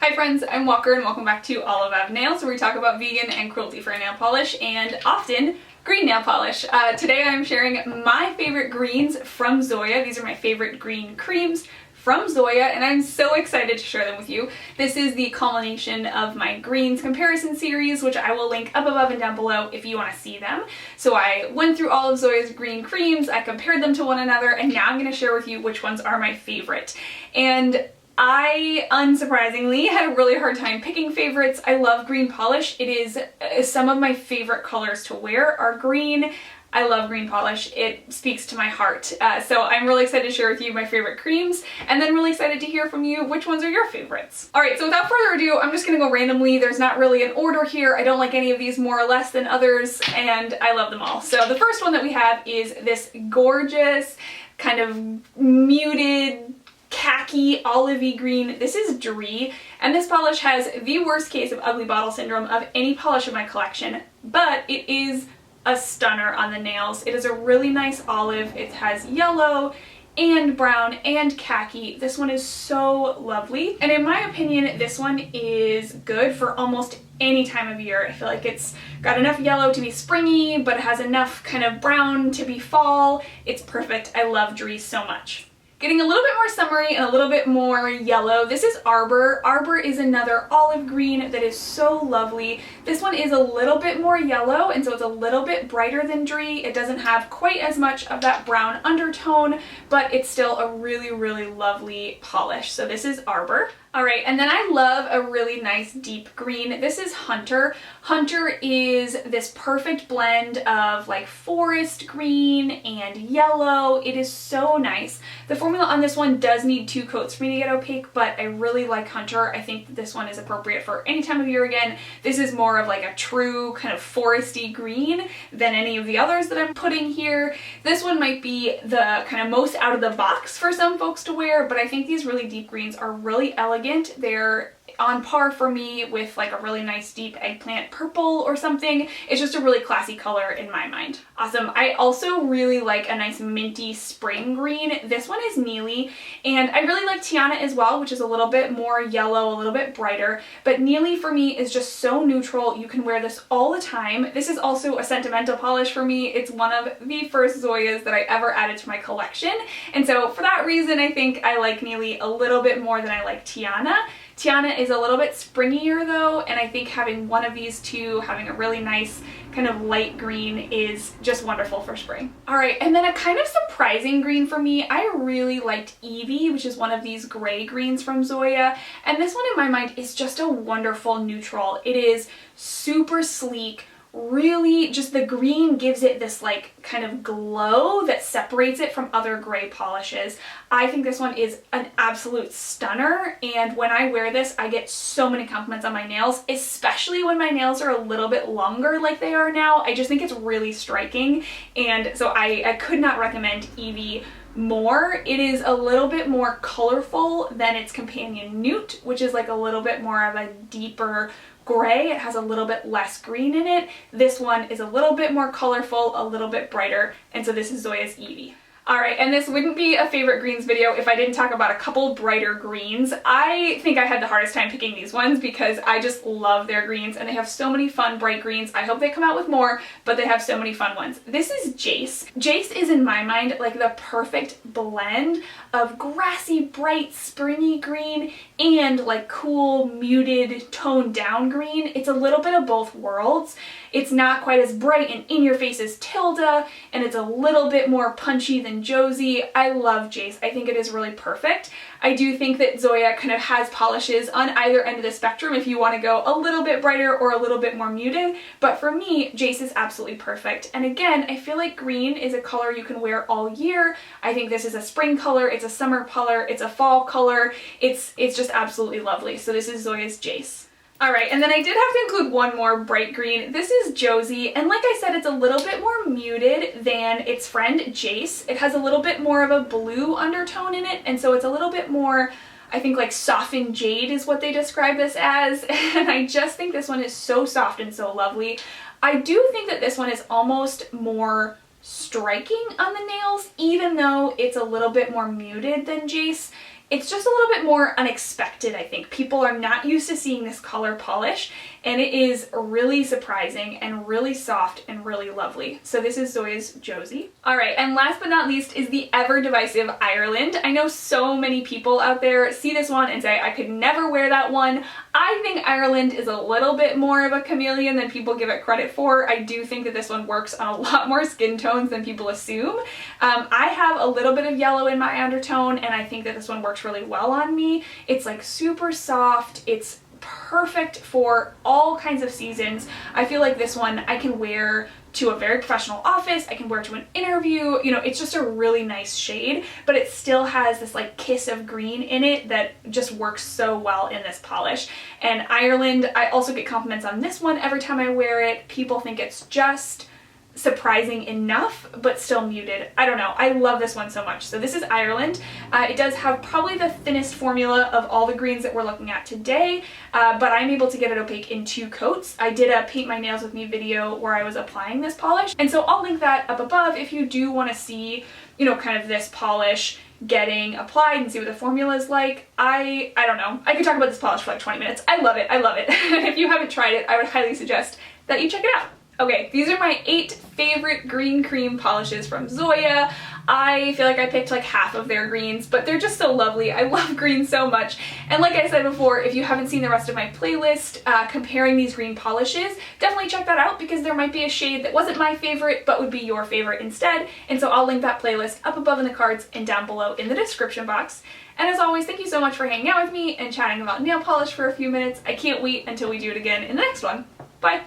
Hi friends, I'm Walker and welcome back to Olive Ave Nails, where we talk about vegan and cruelty-free nail polish and often green nail polish. Today I'm sharing my favorite greens from Zoya. These are my favorite green creams from Zoya and I'm so excited to share them with you. This is the culmination of my greens comparison series, which I will link up above and down below if you want to see them. So I went through all of Zoya's green creams, I compared them to one another, and now I'm going to share with you which ones are my favorite. And I, unsurprisingly, had a really hard time picking favorites. I love green polish. It is some of my favorite colors to wear are green. I love green polish. It speaks to my heart. So I'm really excited to share with you my favorite creams, and then really excited to hear from you which ones are your favorites. Alright, so without further ado, I'm just going to go randomly. There's not really an order here. I don't like any of these more or less than others, and I love them all. So the first one that we have is this gorgeous, kind of muted, khaki olivey green. This is Dree, and this polish has the worst case of ugly bottle syndrome of any polish in my collection, but it is a stunner on the nails. It is a really nice olive. It has yellow and brown and khaki. This one is so lovely, and in my opinion this one is good for almost any time of year. I feel like it's got enough yellow to be springy, but it has enough kind of brown to be fall. It's perfect. I love Dree so much. Getting a little bit more summery and a little bit more yellow, this is Arbor. Arbor is another olive green that is so lovely. This one is a little bit more yellow, and so it's a little bit brighter than Dree. It doesn't have quite as much of that brown undertone, but it's still a really, really lovely polish. So this is Arbor. Alright, and then I love a really nice deep green. This is Hunter. Hunter is this perfect blend of like forest green and yellow. It is so nice. The formula on this one does need 2 coats for me to get opaque, but I really like Hunter. I think that this one is appropriate for any time of year again. This is more of like a true kind of foresty green than any of the others that I'm putting here. This one might be the kind of most out of the box for some folks to wear, but I think these really deep greens are really elegant. They're on par for me with like a really nice deep eggplant purple or something. It's just a really classy color in my mind. Awesome. I also really like a nice minty spring green. This one is Neely, and I really like Tiana as well, which is a little bit more yellow, a little bit brighter, but Neely for me is just so neutral. You can wear this all the time. This is also a sentimental polish for me. It's one of the first Zoyas that I ever added to my collection, and so for that reason I think I like Neely a little bit more than I like Tiana. Tiana is a little bit springier though, and I think having one of these two, having a really nice kind of light green, is just wonderful for spring. Alright, and then a kind of surprising green for me, I really liked Evie, which is one of these gray greens from Zoya, and this one in my mind is just a wonderful neutral. It is super sleek. Really, just the green gives it this like kind of glow that separates it from other gray polishes. I think this one is an absolute stunner, and when I wear this I get so many compliments on my nails, especially when my nails are a little bit longer like they are now. I just think it's really striking, and so I could not recommend Evie more. It is a little bit more colorful than its companion Newt, which is like a little bit more of a deeper gray. It has a little bit less green in it. This one is a little bit more colorful, a little bit brighter, and so this is Zoya's Evie. Alright, and this wouldn't be a favorite greens video if I didn't talk about a couple brighter greens. I think I had the hardest time picking these ones because I just love their greens, and they have so many fun bright greens. I hope they come out with more, but they have so many fun ones. This is Jace. Jace is in my mind like the perfect blend of grassy, bright, springy green and like cool, muted, toned down green. It's a little bit of both worlds. It's not quite as bright and in your face as Tilda, and it's a little bit more punchy than Josie. I love Jace. I think it is really perfect. I do think that Zoya kind of has polishes on either end of the spectrum if you want to go a little bit brighter or a little bit more muted, but for me, Jace is absolutely perfect. And again, I feel like green is a color you can wear all year. I think this is a spring color, it's a summer color, it's a fall color. It's just absolutely lovely. So this is Zoya's Jace. Alright, and then I did have to include one more bright green. This is Josie, and like I said, it's a little bit more muted than its friend Jace. It has a little bit more of a blue undertone in it, and so it's a little bit more, I think, like softened jade is what they describe this as, and I just think this one is so soft and so lovely. I do think that this one is almost more striking on the nails, even though it's a little bit more muted than Jace. it's just a little bit more unexpected, I think. People are not used to seeing this color polish, and it is really surprising and really soft and really lovely. So this is Zoya's Josie. All right, and last but not least is the ever divisive Ireland. I know so many people out there see this one and say, I could never wear that one. I think Ireland is a little bit more of a chameleon than people give it credit for. I do think that this one works on a lot more skin tones than people assume. I have a little bit of yellow in my undertone, and I think that this one works really well on me. It's like super soft. It's perfect for all kinds of seasons. I feel like this one I can wear to a very professional office, I can wear to an interview, you know, it's just a really nice shade, but it still has this like kiss of green in it that just works so well in this polish. And Ireland, I also get compliments on this one every time I wear it. People think it's just surprising enough, but still muted. I don't know. I love this one so much. So this is Ireland. It does have probably the thinnest formula of all the greens that we're looking at today, but I'm able to get it opaque in 2 coats. I did a paint my nails with me video where I was applying this polish, and so I'll link that up above if you do want to see, you know, kind of this polish getting applied and see what the formula is like. I don't know. I could talk about this polish for like 20 minutes. I love it. I love it. And if you haven't tried it, I would highly suggest that you check it out. Okay, these are my 8 favorite green cream polishes from Zoya. I feel like I picked like half of their greens, but they're just so lovely. I love green so much. And like I said before, if you haven't seen the rest of my playlist comparing these green polishes, definitely check that out because there might be a shade that wasn't my favorite but would be your favorite instead. And so I'll link that playlist up above in the cards and down below in the description box. And as always, thank you so much for hanging out with me and chatting about nail polish for a few minutes. I can't wait until we do it again in the next one. Bye!